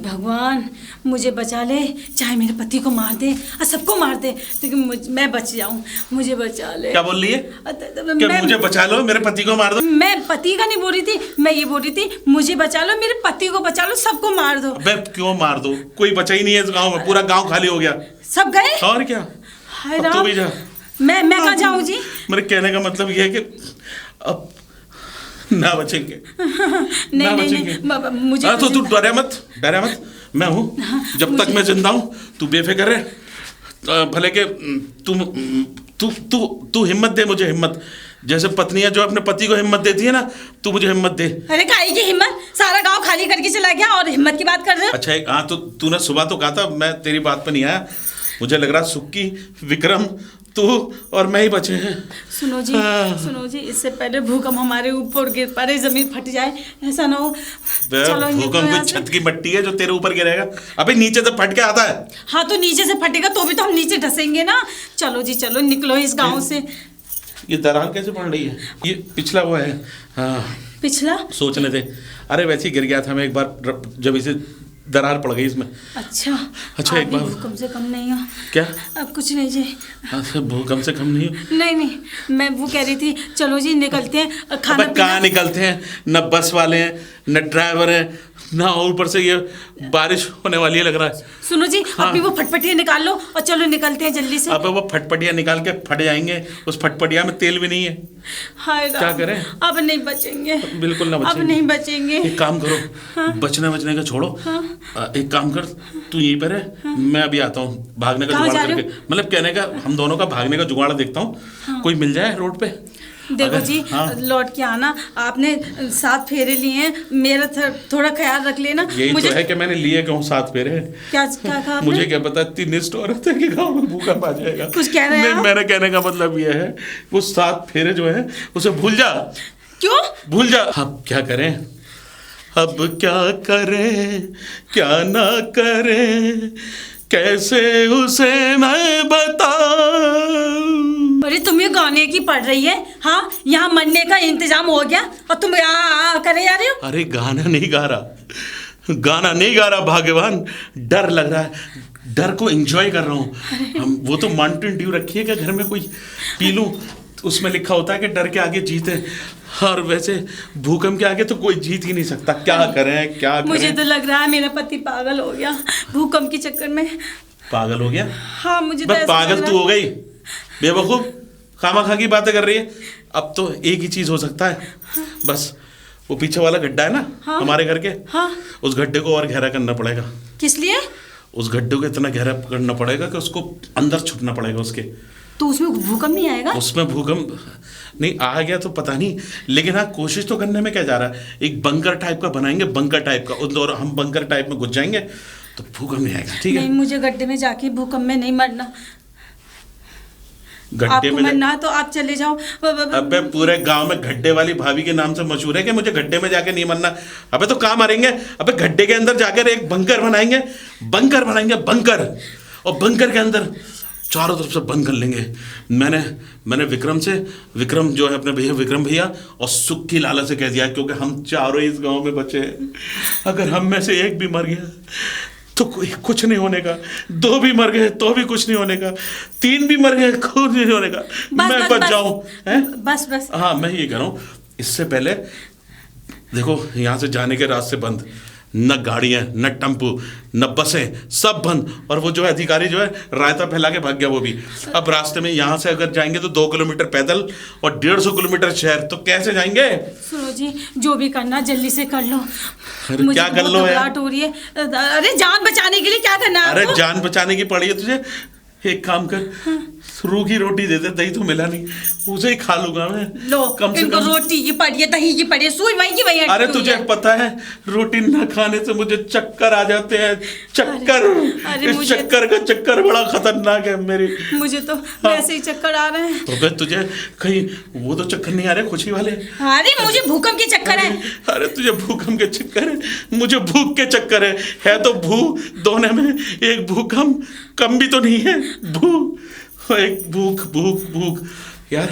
भगवान मुझे बचा ले, चाहे मेरे पति को मार दे और सबको मार दे, लेकिन मैं बच जाऊं, मुझे बचा ले। क्या बोल रही है? क्या मुझे बचा लो, मेरे पति को मार दो? मैं पति का नहीं बोल रही थी, मैं ये बोल रही थी मुझे बचा लो, मेरे पति को बचा लो, सबको मार दो। अबे क्यों मार दो? कोई बचा ही नहीं है इस गांव में, पूरा गांव खाली हो गया। सब गए? और क्या? हाय अब तू भी जा। मैं कहाँ जाऊँ जी? मेरे कहने का मतलब ये है कि अब ना बचेंगे। नहीं, मुझे तो तू डरे मत, मैं हूँ। जब तक मैं जिंदा हूँ तू बेफिक्र रहे। भले के तू हिम्मत दे मुझे, हिम्मत। जैसे पत्नियां जो अपने पति को हिम्मत देती है ना, तू मुझे हिम्मत दे। अरे काहे की हिम्मत? सारा गांव खाली करके चला गया और हिम्मत की बात कर रहे हो? अच्छा हाँ, तो तूने सुबह तो कहा था, मैं तेरी बात पे नहीं आया। मुझे लग रहा सुक्की, विक्रम, तू और मैं ही बचे हैं। सुनो जी, इससे पहले भूकंप हमारे ऊपर गिर पड़े, जमीन फट जाए, ऐसा ना हो। भूकंप कोई छत की मट्टी है जो तेरे ऊपर गिरेगा? अबे नीचे से फट के आता है। हाँ तो नीचे से फटेगा तो भी तो हम नीचे धसेंगे ना। चलो जी चलो, निकलो इस गांव से। ये दरार कैसे पड़ रही है? ये पिछला वो है। हाँ पिछला सोचने दे। अरे वैसे ही गिर गया था मैं एक बार, जब इसे दरार पड़ गई इसमें। अच्छा एक बार भूकंप से कम नहीं हो क्या? अब कुछ नहीं जी। अच्छा भूकंप से कम नहीं हो? नहीं, मैं वो कह रही थी चलो जी निकलते हैं। खाना कहाँ निकलते हैं? न बस वाले हैं, न ड्राइवर है, ना ऊपर से ये बारिश होने वाली है लग रहा है। सुनो जी, हाँ। अभी वो फटफटिया निकाल लो और चलो निकलते हैं जल्दी से। अब वो फटफटिया निकाल के फट जाएंगे, उस फटफटिया में तेल भी नहीं है। हाय क्या करें? अब नहीं बचेंगे, बिल्कुल ना बचेंगे। अब नहीं बचेंगे। एक काम करो, हाँ? बचने का छोड़ो। हाँ? एक काम कर, तू यहीं पर है। हाँ? मैं अभी आता हूँ, भागने का जुगाड़ करके, मतलब कहने का हम दोनों का भागने का जुगाड़ देखता हूँ। हाँ? कोई मिल जाए रोड पे। देखो जी, हाँ? लौट के आना। आपने 7 फेरे लिए हैं, मेरा थोड़ा ख्याल रख लेना। यही मुझे तो है कि मैंने लिए क्यों 7 फेरे। क्या कहा आपने? मुझे क्या पता इतनी निष्ठ औरत है कि गाँव में भूकंप आ जाएगा। कुछ कह रहे हैं? मेरे कहने का मतलब ये है, वो 7 फेरे जो है उसे भूल जा। क्यों भूल जा? अब क्या करें, अब क्या करें, क्या ना करें, कैसे उसे मैं बताऊं। अरे तुम ये गाने की पढ़ रही है? हाँ, यहाँ मरने का इंतजाम हो गया और तुम यहाँ करे जा रहे हो? अरे गाना नहीं गा रहा भाग्यवान, डर लग रहा है, डर को एंजॉय कर रहा हूँ। वो तो माउंटेन ड्यू रखी है क्या घर में, कोई पी लूं? उसमें लिखा होता है कि डर के आगे जीत है, और वैसे भूकंप के आगे तो कोई जीत ही नहीं सकता। क्या करें? मुझे तो लग रहा है मेरा पति पागल हो गया भूकंप के चक्कर में। पागल हो गया? हाँ मुझे तो पागल तू हो गई, बेवकूफ, खामा की बातें कर रही है। अब तो एक ही चीज हो सकता है, हाँ? बस वो पीछे वाला गड्ढा है ना, हाँ? हमारे घर के, हाँ? उस गड्ढे को और गहरा करना पड़ेगा। किस लिए? उस गड्ढे को इतना गहरा करना पड़ेगा कि उसको अंदर छुपना पड़ेगा उसके। तो उसमें भूकंप नहीं आएगा? उसमें भूकंप नहीं आ गया तो पता नहीं, लेकिन हाँ कोशिश तो करने में क्या जा रहा है। एक बंकर टाइप का बनाएंगे, बंकर टाइप का, और हम बंकर टाइप में घुस जाएंगे तो भूकंप नहीं आएगा। ठीक है? नहीं, मुझे गड्ढे में जाके भूकंप में नहीं मरना। गड्ढे में मरना तो आप चले जाओ। अबे पूरे गांव में गड्ढे वाली भाभी के नाम से मशहूर है कि मुझे गड्ढे में जाके नहीं मरना। अबे तो कहाँ मरेंगे? अबे गड्ढे के अंदर जाकर एक बंकर बनाएंगे, बंकर, और बंकर के अंदर चारों तरफ से बंद कर लेंगे। मैंने विक्रम जो है अपने भैया, विक्रम भैया और सुक्की लाला से कह दिया, क्योंकि हम चारों इस गांव में बचे हैं। अगर हम में से एक भी मर गया तो कोई कुछ नहीं होने का, 2 भी मर गए तो भी कुछ नहीं होने का, 3 भी मर गए कुछ नहीं होने का। मैं बच जाऊं। बस हाँ, मैं ये कह रहा हूँ, इससे पहले देखो यहाँ से जाने के रास्ते बंद, न गाड़ियाँ, न टेम्पो, न बसें, सब बंद। और वो जो है अधिकारी जो है रायता फैला के भाग गया वो भी। अब रास्ते में यहाँ से अगर जाएंगे तो 2 किलोमीटर पैदल और 150 किलोमीटर शहर, तो कैसे जाएंगे? सुनो जी, जो भी करना जल्दी से कर लो। अरे क्या कर लो यार? हो रही है। अरे जान बचाने के लिए क्या करना है? अरे जान बचाने की पड़ी है तुझे? एक काम कर, रूखी रोटी दे दे, दही तो मिला नहीं, उसे ही खा लूंगा मैं। लो, कम से कम रोटी की पड़ी है, दही की पड़ी है, सुई वही की वही। अरे तुझे पता है रोटी न खाने से मुझे चक्कर आ जाते हैं, चक्कर। इस चक्कर का चक्कर बड़ा खतरनाक है मेरी। मुझे तो वैसे ही चक्कर आ रहे हैं। तो फिर तुझे कहीं वो तो चक्कर नहीं आ रहे खुशी वाले? अरे मुझे भूकंप के चक्कर है। अरे तुझे भूकंप के चक्कर है, मुझे भूख के चक्कर है तो दोनों में एक भूकंप कम भी तो नहीं है। एक भूख यार,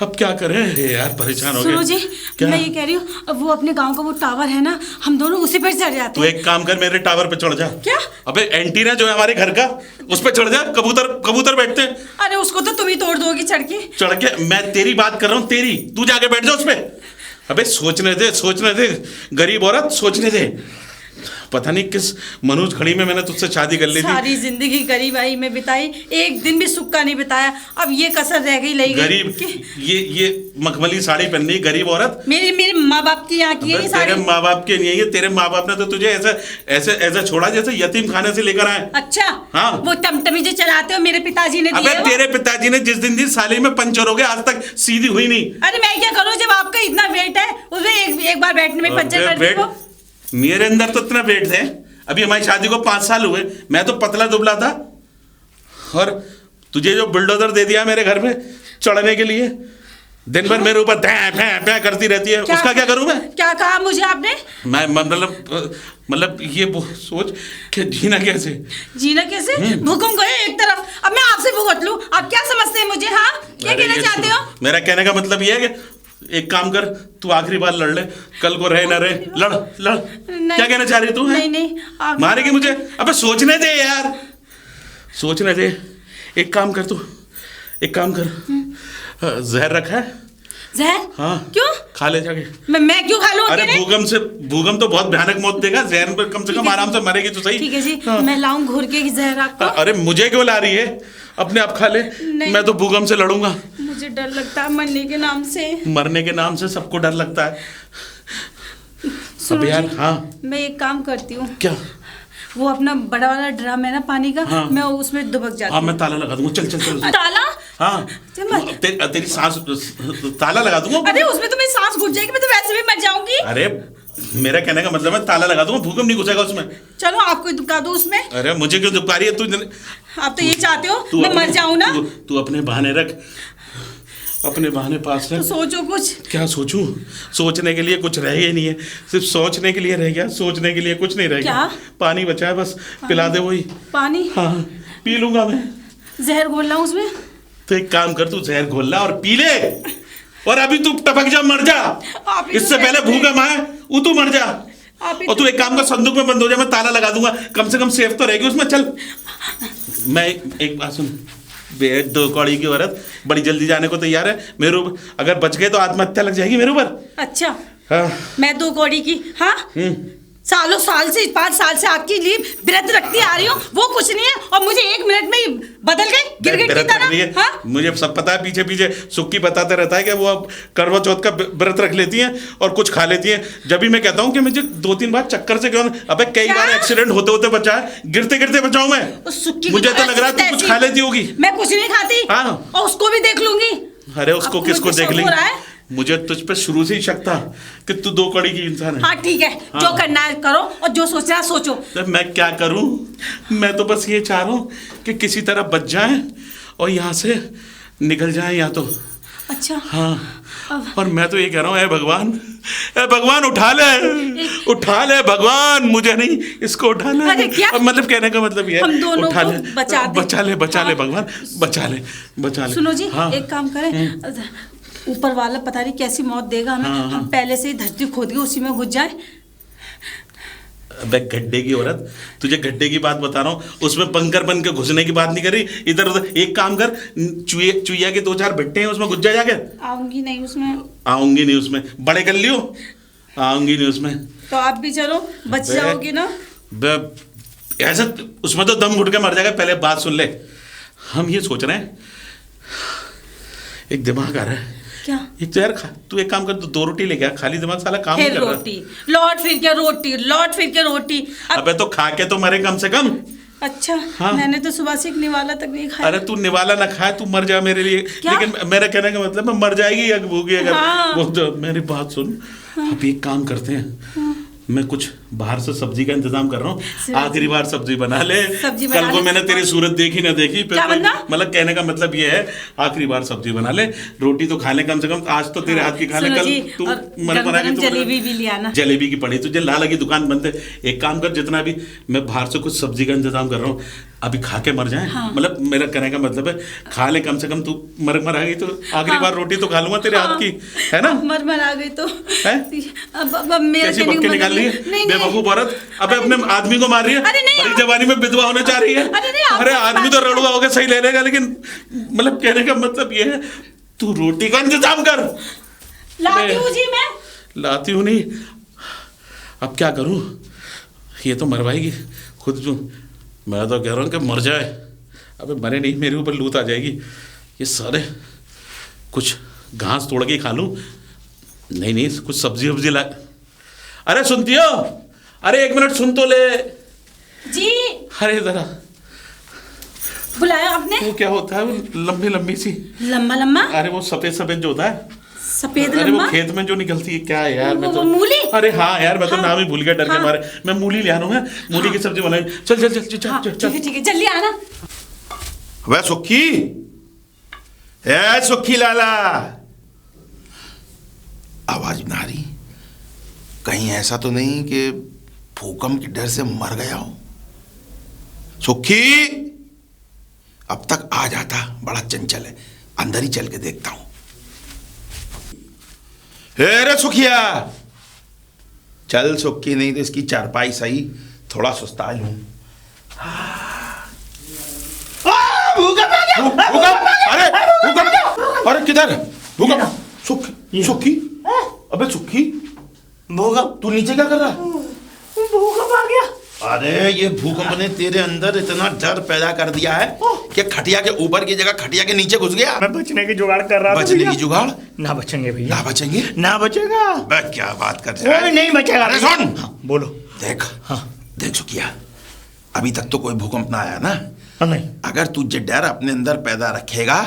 अब क्या करें यार, परेशान हो गए। सुनो जी, क्या? मैं ये कह रही हूँ, अब वो अपने गांव का वो टावर है ना, हम दोनों उसी पर चढ़ जाते तू हैं। एक काम कर, मेरे टावर पे चढ़ जा। क्या? अबे एंटीना जो है हमारे घर का, उस पे चढ़ जा। कबूतर कबूतर बैठते हैं। अरे उसको तो तुम ही तोड़ दोगी चढ़ के। चढ़ के मैं तेरी बात कर रहा हूँ, तेरी, तू जाके बैठ जा उस पे। अबे सोचने दे, गरीब औरत, सोचने दे। पता नहीं किस मनोज खड़ी में मैंने तुझसे शादी कर ली थी। सारी जिंदगी गरीबाई में बिताई, एक दिन भी सुख का नहीं बिताया। अब ये कसर रह गई, ले गई गरीब कि ये मखमली साड़ी पहनी, गरीब औरत। मेरे माँ बाप की यहाँ की है ये साड़ी। तेरे माँ बाप के नहीं है ये, तेरे माँ बाप ने तो तुझे ऐसे छोड़ा जैसे यतीम खाने से लेकर आए। अच्छा, हाँ। वो टमटमी जो चलाते हो मेरे पिताजी ने अबे दिए वो? तेरे पिताजी ने जिस दिन साली में पंचर हो गया, आज तक सीधी हुई नहीं। अरे मैं क्या करूँ, जब आपका इतना वेट है, उसमें एक बार बैठने में पंचर कर दी वो। मेरे अंदर तो इतना वेट है, अभी हमारी शादी को 5 साल हुए, मैं तो पतला दुबला था, और तुझे जो बुलडोजर दे दिया मेरे घर में चढ़ने के लिए, दिन भर मेरे ऊपर भैं करती रहती है। उसका क्या करूं मैं? क्या कहा मुझे आपने? मैं मतलब ये सोच कि जीना कैसे। भूकंप गए एक तरफ, अब मैं आपसे भुगत लूं? आप क्या समझते हैं मुझे? हाँ, क्या कहना चाहते हो? मेरा कहने का मतलब ये है कि एक काम कर, तू आखिरी बार लड़ ले, कल को रहे ना रहे, लड़। क्या कहना चाह रही तू? नहीं मारेगी मुझे? अबे सोचने दे यार, सोचने दे। एक काम कर तू, एक काम कर, जहर रखा है? जहर? हाँ। क्यों? खा ले जाके। मैं क्यों खा लूं? अरे भूकंप तो बहुत भयानक मौत देगा, जहर पर कम से कम आराम से मरेगी तो सही। ठीक है जी, हाँ। मैं लाऊं घोर के जहर आपको? अरे मुझे क्यों ला रही है, अपने आप खा ले। मैं तो भूकंप से लड़ूंगा। मुझे डर लगता है मरने के नाम से। मरने के नाम से सबको डर लगता है। सुनो अब यार, जी, हाँ। मैं एक काम करती हूँ। क्या? वो अपना बड़ा वाला ड्रम है ना पानी का, हाँ। मैं उसमें दुबक जाती हाँ, हूँ। मैं ताला लगा दूंगा। चल। ताला? हाँ, तेरी सांस, ताला लगा दूंगा। अरे उसमें तो मेरी सांस घुट जाएगी, मैं तो वैसे भी मर जाऊंगी। अरे मेरा कहने का मतलब है ताला लगा दूंगा, भूकंप नहीं घुसेगा उसमें। चलो आपको दुबका दो उसमें। अरे मुझे क्यों दुबका रही है तू? आप तो ये चाहते हो मैं मर जाऊं ना? तू अपने बहाने रख, अपने बहाने पास रख। तो सोचो कुछ। क्या सोचूं? सोचने के लिए कुछ रह ही नहीं है, सिर्फ सोचने के लिए रह गया। सोचने के लिए कुछ नहीं रह गया। पानी बचा है बस, पिला दे वही पानी। हाँ, पी लूंगा मैं। जहर घोल लाऊं उसमें? तो एक काम कर, तू जहर घोल ला और पी ले, और अभी तू टपक जा, मर जा। इससे पहले भूकंप आए वो तू मर जा। और तू एक काम कर, संदूक में बंद हो जा, मैं ताला लगा दूंगा, कम से कम सेफ तो रहेगी उसमें। चल, मैं एक बात सुन, बेड 2 कौड़ी की औरत बड़ी जल्दी जाने को तैयार है मेरे ऊपर, अगर बच गए तो आत्महत्या लग जाएगी मेरे ऊपर। अच्छा, हाँ। मैं 2 कौड़ी की? हाँ, सालों साल से 5 साल से आपके लिए व्रत रखती आ रही हूँ, वो कुछ नहीं है, और मुझे 1 मिनट में ही बदल गए गिरगिट की तरह। हाँ? मुझे सब पता है, पीछे पीछे सुक्की बताते रहता है कि वो अब करवा चौथ का व्रत रख लेती हैं और कुछ खा लेती हैं। जब भी मैं कहता हूँ कि मुझे 2-3 बार चक्कर से क्यों, अबे कई बार एक्सीडेंट होते होते बचा है, गिरते गिरते बचाऊं मैं। मुझे तो लग रहा है तू कुछ खा लेती होगी। मैं कुछ नहीं खाती। हाँ, और उसको भी देख लूंगी। अरे उसको किसको देख लेंगे? मुझे तुझ पे शुरू से ही शक था कि तू 2 कौड़ी की इंसान है। हाँ ठीक है, हाँ। जो करना है करो और जो सोचना है सोचो। तो मैं क्या करूं? मैं तो बस ये चाह रहा हूं कि किसी तरह बच जाएं और यहाँ से निकल जाएं या तो। अच्छा। हाँ, और मैं तो ये कह रहा हूँ, ए भगवान उठा ले भगवान, मुझे नहीं, इसको उठा ले। अरे क्या? मतलब कहने का मतलब ये है, हम दोनों उठा को ले, बचा ले भगवान, बचा ले। सुनो जी, हाँ। एक काम करें, ऊपर वाला पता नहीं कैसी मौत देगा हमें। हाँ। हम पहले से ही धरती खोद के उसी में घुस जाए। अबे गड्ढे की औरत, तुझे गड्ढे की बात बता रहा हूँ, उसमें बंकर बन के घुसने की बात नहीं कर रही। इधर उधर एक काम कर, चुईया के 2-4 भट्टे हैं, उसमें घुस जा जाके। आऊंगी नहीं उसमें। आऊंगी नहीं उसमें, बड़े कर लियो। आऊंगी नहीं उसमें। तो आप भी चलो, बच जाओगे ना? ऐसा उसमें तो दम घुट के मर जाएगा। पहले बात सुन ले, हम ये सोच रहे हैं, एक दिमाग आ रहा है। क्या? एक तो यार तू एक काम कर, 2 रोटी लेके आ, खाली दिमाग साला काम नहीं कर रहा। रोटी लौट फिर के रोटी। अबे तो खा के तो मरे कम से कम। अच्छा। हाँ। मैंने तो सुबह से एक निवाला तक नहीं खाया। अरे तू निवाला ना खाए, तू मर जा मेरे लिए। लेकिन मेरा कहने का मतलब, मैं मर जाएगी या भूखी अगर। हाँ। वो तो मेरी बात सुन। हाँ। अब एक काम करते हैं, हाँ। मैं कुछ बाहर से सब्जी का इंतजाम कर रहा हूँ, आखिरी बार सब्जी बना ले। सब्जी कल को मैंने तेरी सूरत देखी ना देखी, फिर क्या बनना? मतलब कहने का मतलब ये है आखिरी बार सब्जी बना ले, रोटी तो खा ले कम से कम, आज तो तेरे हाथ की खा ले, सुनो कल जी, तू और गरम-गरम जलेबी भी ले आना। जलेबी की पड़ी तुझे, ला लगी दुकान बंद है। एक काम कर, जितना भी मैं बाहर से कुछ सब्जी का इंतजाम कर रहा हूँ, अभी खा के मर जाए। मतलब मेरा कहने का मतलब है खा ले कम से कम, तू मर आ गई तो आखिरी बार रोटी तो खा लूंगा तेरे हाथ की, है ना? मर आ गई तो है? अब मेरा कैसी बक्के निकाल रही है बेवकूफ औरत। अबे अपने आदमी को मार रही है, अरे नहीं, बड़ी जवानी में विधवा होने जा रही है। अरे आदमी तो रड़ुआ होकर सही ले लेगा, लेकिन मतलब कहने का मतलब ये है तू रोटी का इंतजाम कर। लाती हूँ जी मैं। लाती हूँ नहीं, अब क्या करूँ, ये तो मरवाएगी खुद। जो मैं तो कह रहा हूँ कि मर जाए। अबे मरे नहीं, मेरे ऊपर लूट आ जाएगी। ये सारे कुछ घास तोड़ के खा लूँ। नहीं कुछ सब्जी वब्जी ला। अरे सुनती हो? अरे एक मिनट सुन तो ले जी। अरे जरा बुलाया आपने? वो क्या होता है वो लंबी लंबी सी, लम्बा? अरे वो सफेद सफेद जो होता है, सफेद अरे लम्बा? वो खेत में जो निकलती है, क्या है यार, मैं तो मूली? अरे हाँ यार, मैं तो नाम ही भूल गया डर के हाँ। मारे। मैं मूली ले आ रहा हूँ, मूली की सब्जी बनाई। चल चल चल चल हाँ, चल चल। ठीक है जल्दी आना। वह सुखी, ए सुखी लाला, आवाज ना आ रही? कहीं ऐसा तो नहीं कि भूकंप के डर से मर गया हो? सुखी, अब तक आ जाता, बड़ा चंचल है, अंदर ही चल के देखता हूं। रे सुखिया, चल सुखी, नहीं तो इसकी चारपाई सही, थोड़ा सुस्ता लूं। भूकंप आ गया! भूकंप! अरे भूकंप! अरे किधर भूकंप? सुखी, अबे सुखी, भूकंप! तू नीचे क्या कर रहा है? भूकंप आ गया। अरे ये भूकंप ने तेरे अंदर इतना डर पैदा कर दिया है कि खटिया के ऊपर की जगह खटिया के नीचे घुस गया। मैं बचने की जुगाड़ कर रहा था। बचने की जुगाड़? ना बचेंगे भैया, ना बचेंगे? ना बचेगा। बे क्या बात कर रहा है? कोई नहीं बचेगा। अरे सुन, हाँ, बोलो। देख, हाँ। देख सुखिया, अभी तक तो कोई भूकंप ना आया ना? नहीं। अगर तू ये डर अपने अंदर पैदा रखेगा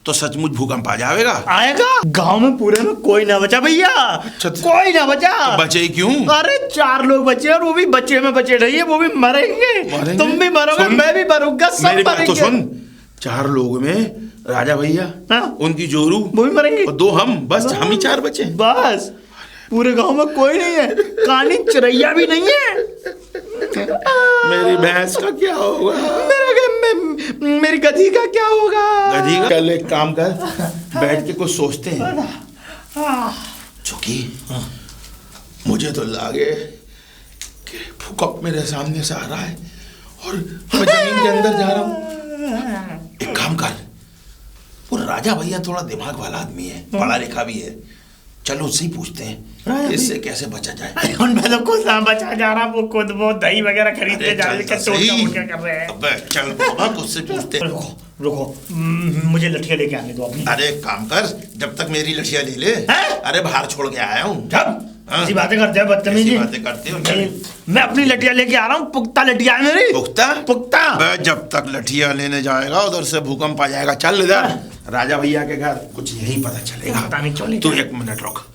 तो सचमुच भूकंप आ जाएगा। आएगा। गांव में पूरे में कोई ना बचा भैया, कोई ना बचा। तो बचे ही क्यों? अरे 4 लोग बचे और वो भी बच्चे में बचे रहिए, वो भी मरेंगे। तुम भी मरोगे, मैं भी मरूंगा, सब मेरी बात तो मरेंगे। सुन, 4 लोग में राजा भैया, हाँ? उनकी जोरू, वो भी मरेंगे, और 2 हम, बस हम ही 4 बचे। बस पूरे गांव में कोई नहीं है, कानी चिरैया भी नहीं है। मेरी भैंस का क्या होगा? मेरी गधी का क्या होगा? गधी का? कल एक काम कर, बैठ के कुछ सोचते हैं। चुकी, मुझे तो लगे कि भूकंप मेरे सामने से आ रहा है और मैं जमीन के अंदर जा रहा हूँ। एक काम कर, वो राजा भैया थोड़ा दिमाग वाला आदमी है, पढ़ा लिखा भी है, चलो उससे ही पूछते हैं इससे कैसे बचा जाए। उन पहले कुछ ना बचा जा रहा, वो खुद वो दही वगैरह खरीदते जा रहे हैं, क्या कर रहे हैं। अबे चल बाबा, उससे पूछते। रुको, मुझे लठिया लेके आने दो अपनी। अरे काम कर, जब तक मेरी लठिया ले ले। अरे बाहर छोड़ के आया हूँ। ऐसी बातें करते हैं बदतमीजी। बातें करते हो? मैं अपनी लठिया लेके आ रहा हूँ, पुख्ता लठिया है मेरी। पुख्ता। जब तक लठिया लेने जाएगा उधर से भूकंप आ जाएगा। चल इधर, राजा भैया के घर कुछ यही पता चलेगा। पता नहीं चलेगा। तू 1 मिनट रुक।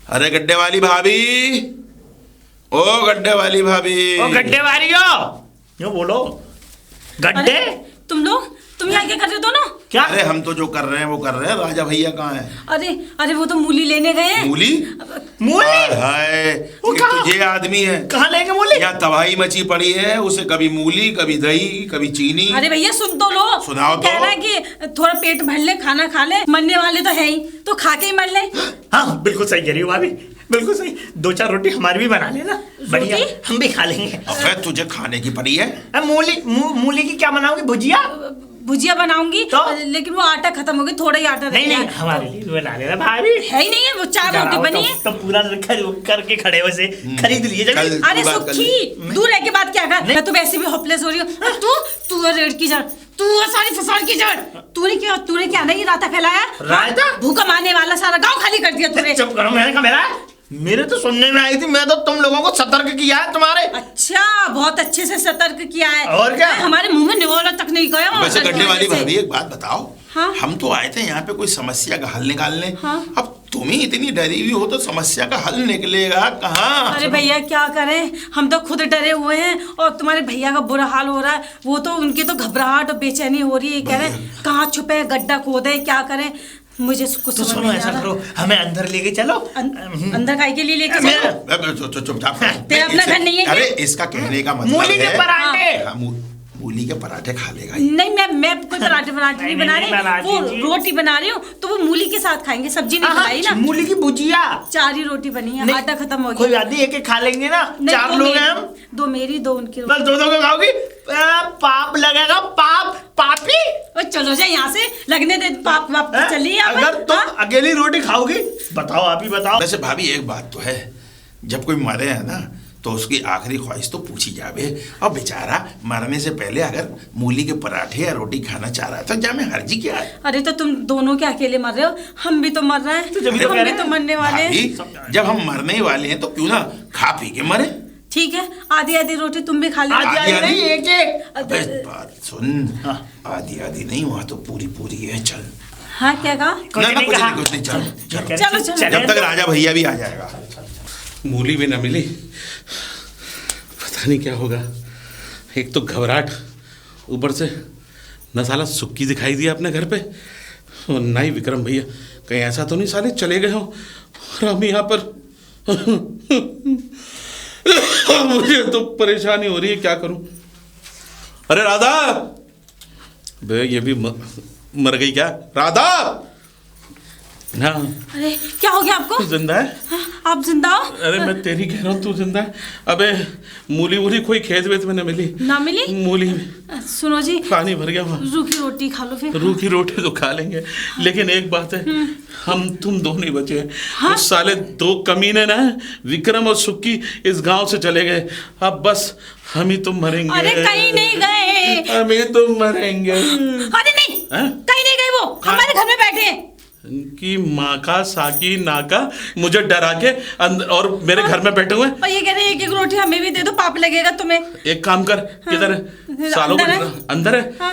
अरे गड्ढे वाली भाभी, ओ गड्ढे वाली भाभी, ओ गड्ढे वाली हो, यो बोलो। गड्ढे? तुम यहाँ क्या कर रहे हो दोनों? क्या? अरे हम तो जो कर रहे हैं वो कर रहे हैं। राजा भैया कहाँ है? अरे वो तो मूली लेने गए हैं। मूली? हाय, तुझे आदमी है, कहाँ लेंगे मूली? यहाँ तबाही मची पड़ी है, उसे कभी मूली, कभी दही, कभी चीनी। अरे भैया सुन तो लो। सुनाओ तो। कह रहा है कि थोड़ा पेट भर ले, खाना खा ले, मरने वाले तो है ही, तो खा के ही मर ले। हाँ बिल्कुल सही कह रही हो भाभी, बिल्कुल सही। 2-4 रोटी हमारी भी बना लेना, बढ़िया, हम भी खा लेंगे। अबे तुझे खाने की पड़ी है? मूली की क्या बनाओगी? भुजिया बनाऊंगी तो? लेकिन वो आटा खत्म हो गया, थोड़ा ही आटा नहीं हमारे लिए बना लेना भाभी। है ही नहीं है, वो 4 रोटी बनी है। तो पूरा करके खड़े वैसे खरीद लिए। अरे सुखी, दूर रह के बात क्या कर, मैं तो वैसे भी होपलेस हो रही हूँ। तू रेड की जड़, तू सारी फसाद की जड़, तूने क्या नहीं रायता फैलाया? रायता? भूकंप आने वाला, सारा गाँव खाली कर दिया तूने। चुप करो, मैंने कहा मेरा, मेरे तो सुनने में आई थी, मैं तो तुम लोगों को सतर्क किया है तुम्हारे। अच्छा, बहुत अच्छे से सतर्क किया है। और क्या? हमारे मुंह में निवाला तक नहीं गया। वैसे गड्ढे वाली भाभी एक बात बताओ, हाँ? हम तो आए थे यहाँ पे कोई समस्या का हल निकालने। हाँ? अब तुम ही इतनी डरी हुई हो तो समस्या का हल निकलेगा कहाँ? अरे भैया क्या करें, हम तो खुद डरे हुए हैं और तुम्हारे भैया का बुरा हाल हो रहा है। वो तो उनकी तो घबराहट और बेचैनी हो रही है, कह रहे कहाँ छुपे, गड्ढा खोदे, क्या करें, मुझे कुछ तो समझ सुनो, नहीं ऐसा आ रहा। करो, हमें अंदर लेके चलो। अंदर काय के लिए लेके चलो? चुपचाप। तेरा अपना घर नहीं है अरे क्या? इसका कहने का मतलब मूली के है पराठे। हाँ, मूली के पराठे खा लेगा ये। नहीं, मैं कोई पराठे नहीं बना नहीं, रही, वो जी। रोटी बना रही हूँ, तो वो मूली के साथ खाएंगे, सब्जी नहीं बनाई ना। मूली की भुजिया। 4 ही रोटी बनी है, आटा खत्म हो कोई गया। बात नहीं, एक खा लेंगे ना, नहीं, 4 दो लोग मेरी- हैं हम। 2 मेरी 2 उनकी। बस 2 को खाओगी? पाप लगेगा, पापी। चलो जाए यहाँ से, लगने दे पाप वाप, हैं? चलिए आप। अगर तुम अकेली रोटी खाओगी, बताओ, आप ही बताओ। वैसे भाभी एक बात तो है, जब कोई मरे है ना तो उसकी आखिरी ख्वाहिश तो पूछी जावे, और बेचारा मरने से पहले अगर मूली के पराठे या रोटी खाना चाह रहा है तो जा में हर्जी क्या है? अरे तो तुम दोनों क्या अकेले मर रहे हो? हम भी तो मर रहे हैं, जब भी तो हम कह भी रहे तो हैं। मरने वाले हैं। भाभी जब हम मरने ही वाले हैं तो क्यों ना खा पी के मरे? ठीक है, आधी रोटी तुम भी खा लो। आधी नहीं, एक। अबे बात सुन, आधी नहीं, वहाँ तो पूरी है। चल हाँ, क्या कहा? ना कुछ नहीं, चल चल। चलो। जब तक राजा भैया भी आ जाएगा। मूली भी ना मिली, पता नहीं क्या होगा। एक तो घबराहट, ऊपर से न साला सुक्की दिखाई दिया अपने घर पे, और ना ही विक्रम भैया, कहीं ऐसा तो नहीं साले चले गए हो और हम यहाँ पर। मुझे तो परेशानी हो रही है, क्या करूं। अरे राधा, बे ये भी मर गई क्या? राधा, हाँ अरे क्या हो गया आपको? जिंदा है? हाँ, आप जिंदा हो? अरे मैं तेरी कह रहा हूँ, तू जिंदा है? अबे मूली कोई खेत वेत में न मिली? ना मिली? मूली सुनो जी, पानी भर गया वहाँ। रूखी रोटी खा लो फिर। रूखी रोटी तो खा लेंगे, लेकिन एक बात है, हम तुम दोनों ही बचे हैं। हाँ? उस साले 2 कमीने ना, विक्रम और सुक्की इस गांव से चले गए। अब बस हम ही तो मरेंगे। अरे कहीं नहीं गए। हम ही तो मरेंगे। अरे नहीं, हैं? कहीं नहीं गए, वो हमारे घर में बैठे हैं। कि माँ का साकी नाका मुझे डरा के अंदर और मेरे घर में बैठे हुए। और ये कह रहे हैं 1 रोटी हमें भी दे दो, पाप लगेगा तुम्हें। एक काम कर, किधर है? सालों अंदर है। अंदर है। हाँ।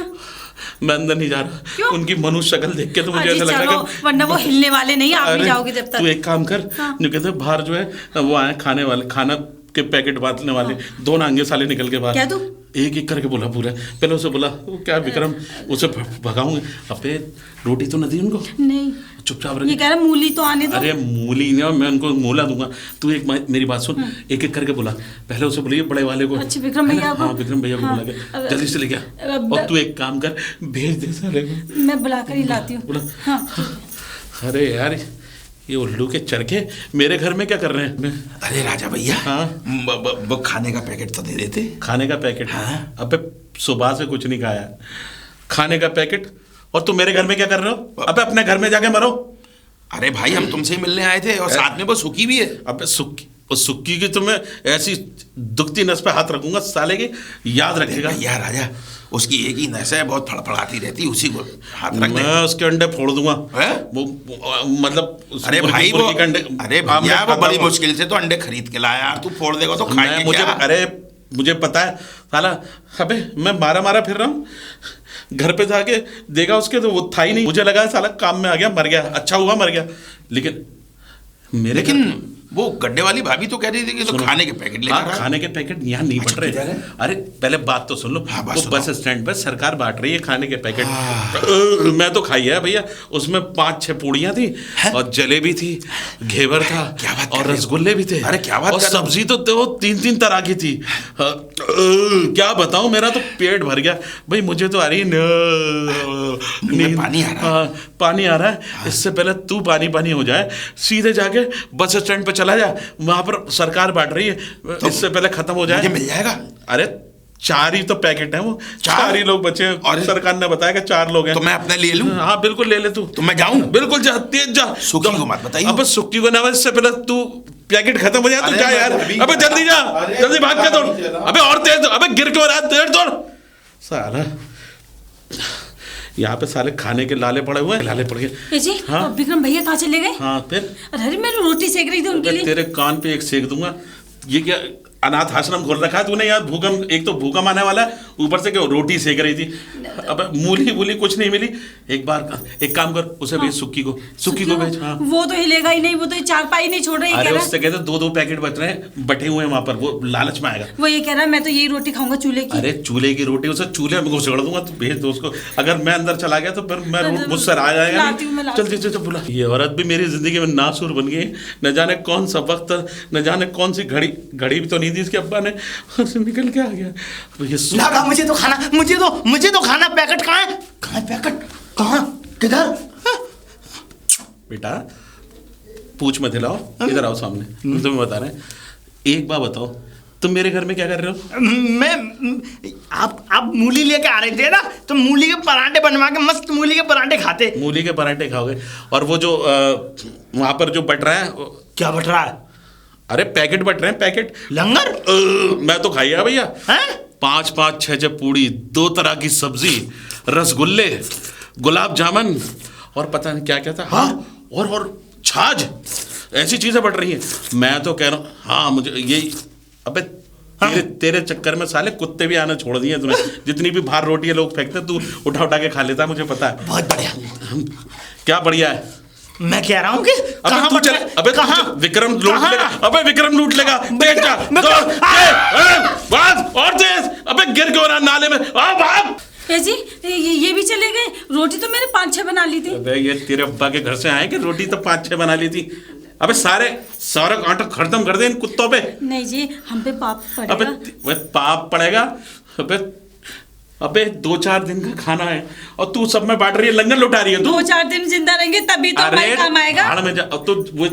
मैं अंदर नहीं जा रहा। क्यों? उनकी मनुष्य शक्ल देख के तो मुझे अजी ऐसा लग रहा चलो, है कि वरना वो हिलने वाले नहीं, आप नहीं अरे, जाओगे जब तू तक। एक काम कर, हाँ। जो कहते हैं बाहर जो है वो आए खाने वाले, खाना के पैकेट बांटने वाले 2 नांगे साले निकल के बाहर। क्या तू? एक करके बोला पूरा। पहले उसे बोला, वो क्या विक्रम, उसे भगाऊंगे। अबे रोटी तो न दी उनको, नहीं, चुपचाप ये रह। कह रहा मूली तो आने दो। अरे मूली नहीं, मैं उनको मोला दूंगा। तू एक मेरी बात सुन, एक करके बोला। पहले उसे बोलिए बड़े वाले को। अच्छा, विक्रम भैया को? हाँ, विक्रम भैया को हाँ, बुला के अब- जल्दी से ले गया। और तू एक काम कर, भेज दे साले को। मैं बुलाकर ही लाती हूँ। बोला। हाँ। अरे यार, ये उल्लू के चरखे मेरे घर में क्या कर रहे हैं? अरे राजा भैया, हाँ? वो खाने का पैकेट तो दे देते। खाने का पैकेट? हाँ। अबे सुबह से कुछ नहीं खाया, खाने का पैकेट। और तुम मेरे घर में क्या कर रहे हो? अबे अपने घर में जाके मरो। अरे भाई हम तुमसे ही मिलने आए थे, और साथ में वो सुखी भी है। अबे सुक्की की तुम्हें ऐसी दुखती नस पे हाथ रखूंगा साले की, याद रखेगा। भैया राजा, उसकी एक ही नस है, बहुत फड़फड़ाती रहती, उसी को हाथ रख दे। मैं उसके अंडे फोड़ दूंगा। हैं? वो मतलब अरे भाई वो, मुर्गी के अंडे। अरे हाँ, मैं भैया वो खाता बड़ी हूँ। मुश्किल से तो अंडे खरीद के लाया यार, तू फोड़ देगा तो मैं खाएंगे मुझे क्या? अरे मुझे पता है साला। अबे मैं मारा फिर रहा हूँ, घर पे जाके देखा उसके तो वो था ही नहीं। मुझे लगा साला काम में आ गया, मर गया। अच्छा हुआ मर गया, लेकिन लेकिन वो गड्ढे वाली भाभी तो कह रही थी कि तो खाने के पैकेट लेकर आ। खाने के पैकेट यहाँ नहीं अच्छा, बट रहे। किधर है? अरे पहले बात तो सुन लो। हाँ, बात वो सुनाओ। बस स्टैंड पर सरकार बांट रही है खाने के पैकेट। मैं तो खाई है भैया, उसमें 5-6 पूड़ियाँ थी और जलेबी थी, घेवर था, क्या बात कर और रहे हो? रसगुल्ले भी थे। अरे क्या बात और कर रहे हो? सब्जी तो 3-3 तरह की थी। क्या बताऊं, मेरा तो पेट भर गया भाई। मुझे तो आ रही में पानी आ रहा है। हाँ, पानी आ रहा है। इससे पहले तू पानी हो जाए, सीधे जाके बस स्टैंड पे चला जा, वहां पर सरकार बांट रही है। तो इससे पहले खत्म हो जाए। मुझे मिल जाएगा? अरे 4 ही तो पैकेट है, वो 4 4 ही लोग बचे हैं। और सरकार ने बताया कि 4 लोग हैं। तो मैं अपने ले लूं? हाँ बिल्कुल ले ले तू। तो मैं जाऊं? बिल्कुल जा, तेज जा। सुक्की को मत बताइए। अब सुक्की को ना, इससे पहले तू पैकेट खत्म हो जाए तो अरे जा मैं यार। अभी अबे जल्दी जा, अरे जल्दी भाग के दौड़। चला। अबे और तेज दौड़। अबे गिर क्यों रहा है? तेज दौड़ साला। यहाँ पे साले खाने के लाले पड़े हुए हैं, लाले पड़ गए। ए जी, हाँ? और विक्रम भैया कहाँ चले गए? हाँ फिर अरे मैं रोटी सेक रही थी उनके मैं लिए। तेरे कान पे एक सेक दूंगा। ये क्या अनाथ आश्रम खोल रखा है तूने यार? भूकंप, एक तो भूकंप आने वाला है, ऊपर से क्या रोटी सेक रही थी। अबे मूली वूली कुछ नहीं मिली। एक काम कर, उसे भेज सुक्की को भेज। हाँ वो तो हिलेगा ही नहीं, वो तो चारपाई नहीं छोड़ रही। अरे उससे कहते 2-2 पैकेट बच रहे हैं, बटे हुए हैं वहां पर, वो लालच में आएगा। वो ये कह रहा है मैं तो यही रोटी खाऊंगा चूल्हे की। अरे चूल्हे की रोटी, उसे चूल्हे में घुसेड़ दूंगा, तो भेज दो उसको। अगर मैं अंदर चला गया तो फिर मैं मुझसे आ जाएगा। चल बुला। ये औरत भी मेरी जिंदगी में नासुर बन गई। न जाने कौन सा वक्त, न जाने कौन सी घड़ी भी तो नहीं दी इसके अब्बा ने, निकल के आ गया। लागा मुझे तो खाना, मुझे तो खाना। पैकेट कहाँ है पैकेट? कहाँ? किधर? बेटा पूछ मत हिलाओ, इधर आओ सामने, तुम्हें बता रहे हैं। एक बात बताओ, तुम मेरे घर में क्या कर रहे हो? मैं आप मूली लेके आ रहे थे ना, तो मूली के पराठे बनवा के मस्त मूली के पराठे खाते। मूली के पराठे खाओगे? और वो जो वहां पर जो बट रहा है, क्या बट रहा है? अरे पैकेट बट रहे हैं, पैकेट। लंगर? मैं तो खाइया भैया। 5-5 6 पूड़ी, 2 तरह की सब्जी, रसगुल्ले, गुलाब जामुन और पता नहीं क्या क्या था। हाँ और छाछ, ऐसी चीजें बढ़ रही हैं। मैं तो कह रहा हूँ, हाँ मुझे यही। अबे तेरे चक्कर में साले कुत्ते भी आना छोड़ दिए तूने। जितनी भी बाहर रोटियां लोग फेंकते, तू उठा के खा लेता, मुझे पता है। बहुत बढ़िया। क्या बढ़िया है? मैं कह रहा हूँ कि अबे तू चल, अबे कहाँ? विक्रम लूट लेगा, अबे विक्रम लूट लेगा। देख जा, और तेज, अबे गिर क्यों रहा नाले में? भाग। जी ये भी चले गए? रोटी तो मैंने 5-6 बना ली थी। अबे ये तेरे अब्बा के घर से आए कि रोटी तो 5-6 बना ली थी? अबे सारा आटा खत्म कर दे इन कुत्तों पे। नहीं जी, हम पे पाप पड़ेगा। अबे पाप पड़ेगा? अबे 2-4 दिन का खाना है और तू सब में बांट रही है, लंगर लुटा रही है तू। 2-4 दिन जिंदा रहेंगे तभी तो हमारे काम आएगा। भाड़ में जा। अब तो वो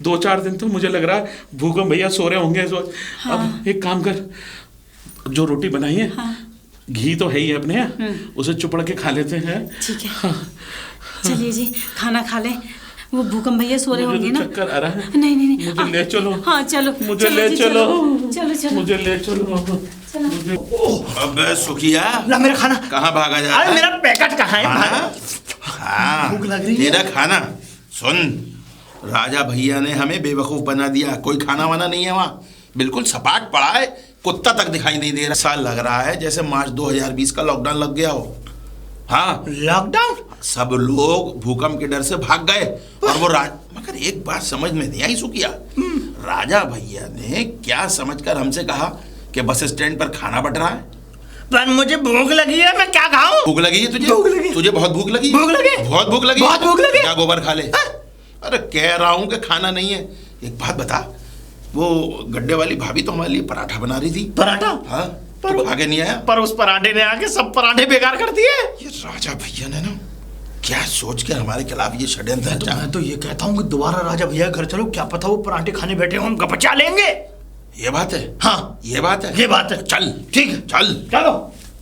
2-4 दिन तो मुझे लग रहा है भूकंप भैया सो रहे होंगे इस वक्त। हाँ। अब एक काम कर, जो रोटी बनाई है, हाँ। घी तो है ही अपने यहाँ, उसे चुपड़ के खा लेते हैं। ठीक है। हाँ। चलिए जी खाना खा ले, वो भूकंप भैया सो रहे होंगे ना। चक्कर आ रहा है। नहीं मुझे ले चलो। हाँ चलो, मुझे ले चलो, मुझे ले चलो। अबे सुखिया, ला मेरा खाना। कहाँ भागा जा? अरे मेरा पैकेट कहाँ है? हाँ भूख लग रही है। तेरा खाना सुन, राजा भैया ने हमें बेवकूफ बना दिया। कोई खाना वाना नहीं है वहाँ, बिल्कुल सपाट पड़ा है, कुत्ता तक दिखाई नहीं दे रहा। साल लग रहा है जैसे मार्च 2020 का लॉकडाउन लग गया हो। हाँ लॉकडाउन? सब लोग भूकंप के डर से भाग गए और वो मगर एक बात समझ में नहीं आई सुखिया, राजा भैया ने क्या समझकर हमसे कहा कि बस स्टैंड पर खाना बट रहा है। पर मुझे भूख लगी है, मैं क्या खाऊं? भूख लगी है तुझे? भूख लगी। तुझे बहुत भूख लगी? भूख लगी, बहुत भूख लगी, बहुत भूख लगी। क्या गोबर खा ले? अरे कह रहा हूँ कि खाना नहीं है। एक बात बता, वो गड्ढे वाली भाभी तो हमारे लिए पराठा बना रही थी। पराठा? हाँ, तो आगे नहीं आया? पर उस पराठे ने आके सब पराठे बेकार कर दिए। ये राजा भैया ने ना क्या सोच के हमारे खिलाफ ये षड्यंत्र। मैं तो ये कहता हूँ कि दोबारा राजा भैया घर चलो, क्या पता वो पराठे खाने बैठे हो, हम बचा लेंगे। ये बात है? हाँ ये बात है, ये बात है। चल ठीक है, चल चलो।